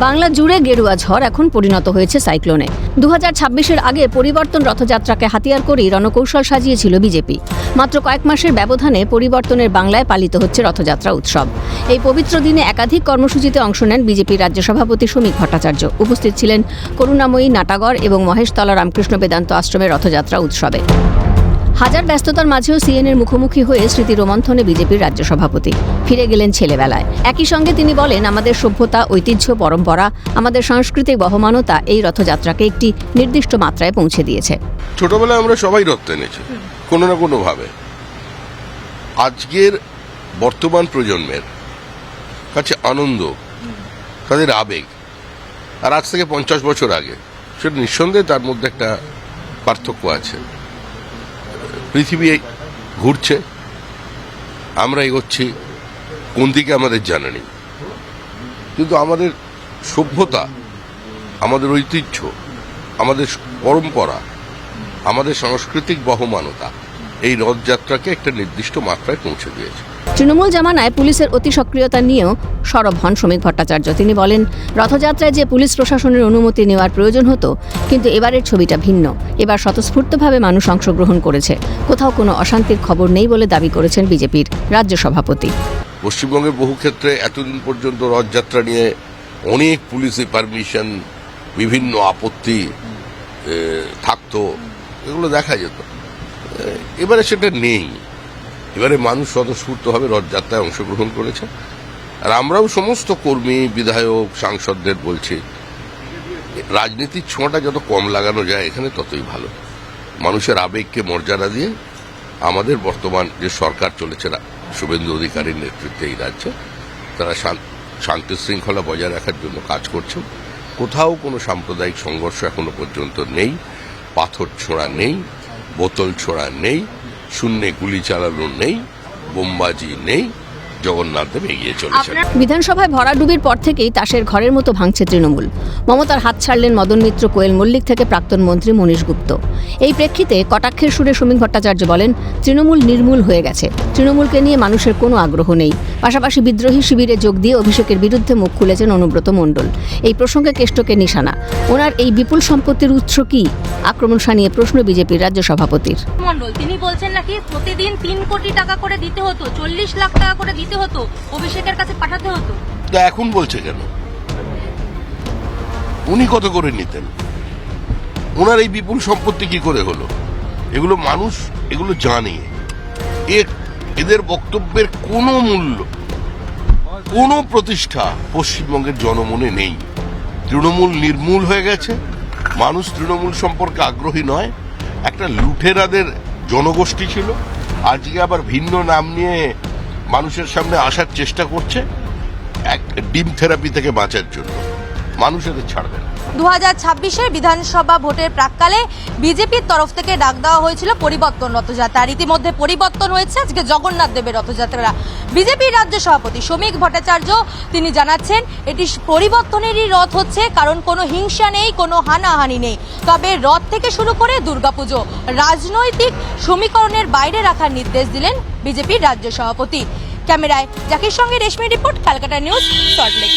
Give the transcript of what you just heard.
বাংলা জুড়ে গেরুয়া ঝড় এখন পরিণত হয়েছে সাইক্লোনে। 2026-এর আগে পরিবর্তন রথযাত্রাকে হাতিয়ার করেই রণকৌশল সাজিয়েছিল বিজেপি। মাত্র কয়েক মাসের ব্যবধানে পরিবর্তনের বাংলায় পালিত হচ্ছে রথযাত্রা উৎসব। এই পবিত্র দিনে একাধিক কর্মসূচিতে অংশ নেন বিজেপির রাজ্য সভাপতি শ্রমিক ভট্টাচার্য। উপস্থিত ছিলেন করুণাময়ী, নাটাগড় এবং মহেশতলা রামকৃষ্ণ বেদান্ত আশ্রমের রথযাত্রা উৎসবে। হাজার ব্যস্ততার মাঝেও সিএনএর মুখোমুখি হয়ে স্মৃতি রোমন্থনে বিজেপির রাজ্য সভাপতি ফিরে গেলেন ছেলেবেলায়। একই সঙ্গে তিনি বলেন, আমাদের সভ্যতা, ঐতিহ্য, পরম্পরা, আমাদের সাংস্কৃতিক বহমানতা এই রথযাত্রাকে একটি নির্দিষ্ট মাত্রায় পৌঁছে দিয়েছে। ছোটবেলায় আমরা সবাই রথ টেনেছি কোনো না কোনো ভাবে। আজকের বর্তমান প্রজন্মের কাছে আনন্দ, তাদের আবেগ, আর আজ থেকে 50 বছর আগে, সেটা নিঃসন্দেহে তার মধ্যে একটা পার্থক্য আছে। পৃথিবী ঘুরছে, আমরা এগোচ্ছি, কোন দিকে আমাদের জানা নেই, কিন্তু আমাদের সভ্যতা, আমাদের ঐতিহ্য, আমাদের পরম্পরা, আমাদের সাংস্কৃতিক বহমানতা এই রথযাত্রাকে একটা নির্দিষ্ট মাত্রায় পৌঁছে দিয়েছে। তৃণমূল জামানায় পুলিশের অতি সক্রিয়তা নিয়েও সরব হন শ্রমিক ভট্টাচার্য। তিনি বলেন, রথযাত্রায় যে পুলিশ প্রশাসনের অনুমতি নেওয়ার প্রয়োজন হতো, কিন্তু এবারের ছবিটা ভিন্ন। এবার স্বতঃস্ফূর্তভাবে মানুষ অংশগ্রহণ করেছে, কোথাও কোনো অশান্তির খবর নেই বলে দাবি করেছেন বিজেপির রাজ্য সভাপতি। পশ্চিমবঙ্গের বহু ক্ষেত্রে এতদিন পর্যন্ত রথযাত্রা নিয়ে অনেক পুলিশি পারমিশন, বিভিন্ন আপত্তি থাকতো, এগুলো দেখা যেত। এবারে সেটা নেই। এবারে মানুষ স্বতঃস্ফূর্তভাবে রথযাত্রায় অংশগ্রহণ করেছে। আর আমরাও সমস্ত কর্মী, বিধায়ক, সাংসদদের বলছি, রাজনীতির ছোঁয়াটা যত কম লাগানো যায় এখানে ততই ভালো। মানুষের আবেগকে মর্যাদা দিয়ে আমাদের বর্তমান যে সরকার চলেছে শুভেন্দু অধিকারীর নেতৃত্বে এই রাজ্যে, তারা শান্তি শৃঙ্খলা বজায় রাখার জন্য কাজ করছেন। কোথাও কোনো সাম্প্রদায়িক সংঘর্ষ এখনো পর্যন্ত নেই, পাথর ছোঁড়া নেই, বোতল ছোড়া নেই, শূন্যে গুলি চালানো নেই, বোমবাজি নেই। জগন্নাথ দেব এগিয়ে চলেছেন। বিধানসভায় ভরাডুবির পর থেকেই তাসের ঘরের মতো ভাঙছে তৃণমূল। মমতার হাত ছাড়লেন মদন মিত্র, কোয়েল মল্লিক থেকে প্রাক্তন মন্ত্রী মনীশ গুপ্ত। এই প্রেক্ষিতে কটাক্ষের সুরে শ্রমিক ভট্টাচার্য বলেন, তৃণমূল নির্মূল হয়ে গেছে। তৃণমূলকে নিয়ে মানুষের কোনো আগ্রহ নেই। পাশাপাশি বিদ্রোহী শিবিরে যোগ দিয়ে অভিষেকের বিরুদ্ধে মুখ খুলেছেন অনুব্রত মণ্ডল। এই প্রসঙ্গে কেষ্টকে নিশানা। ওনার এই বিপুল সম্পত্তির উৎস কি? আক্রমণ শানিয়ে প্রশ্ন বিজেপির রাজ্য সভাপতির। মণ্ডল তিনি বলছেন নাকি প্রতিদিন 3 কোটি টাকা করে দিতে হতো, 40 লাখ টাকা করে দিতে হতো, অভিষেকের কাছে পাঠাতে হতো। তো এখন বলছে কেন? উনি কত করে নিতেন? ওনার এই বিপুল সম্পত্তি কি করে হলো? এগুলো মানুষ এগুলো জানে। এদের বক্তব্যের কোনো মূল্য, কোনো প্রতিষ্ঠা পশ্চিমবঙ্গের জনমনে নেই। তৃণমূল নির্মূল হয়ে গেছে। মানুষ তৃণমূল সম্পর্কে আগ্রহী নয়। একটা লুঠেরাদের জনগোষ্ঠী ছিল, আজকে আবার ভিন্ন নাম নিয়ে মানুষের সামনে আসার চেষ্টা করছে এক ডিম থেরাপি থেকে বাঁচার জন্য। মানুষ এদের ছাড়বে না। 2026-এর বিধানসভা ভোটের প্রাক্কালে বিজেপির তরফ থেকে ডাক দেওয়া হয়েছিল পরিবর্তন রথযাত্রা। রীতিমধ্যে পরিবর্তন হয়েছে আজকে জগন্নাথ দেবের রথযাত্রা। বিজেপির রাজ্য সভাপতি শ্রমিক ভট্টাচার্য তিনি জানাচ্ছেন, এটি পরিবর্তনেরই রথ হচ্ছে, কারণ কোনো হিংসা নেই, কোনো হানাহানি নেই। তবে রথ থেকে শুরু করে দুর্গাপুজো রাজনৈতিক সমীকরণের বাইরে রাখার নির্দেশ দিলেন বিজেপির রাজ্য সভাপতি। ক্যামেরায় জাকির সঙ্গে রেশমি রিপোর্ট, ক্যালকাটা নিউজ, সল্টলেক।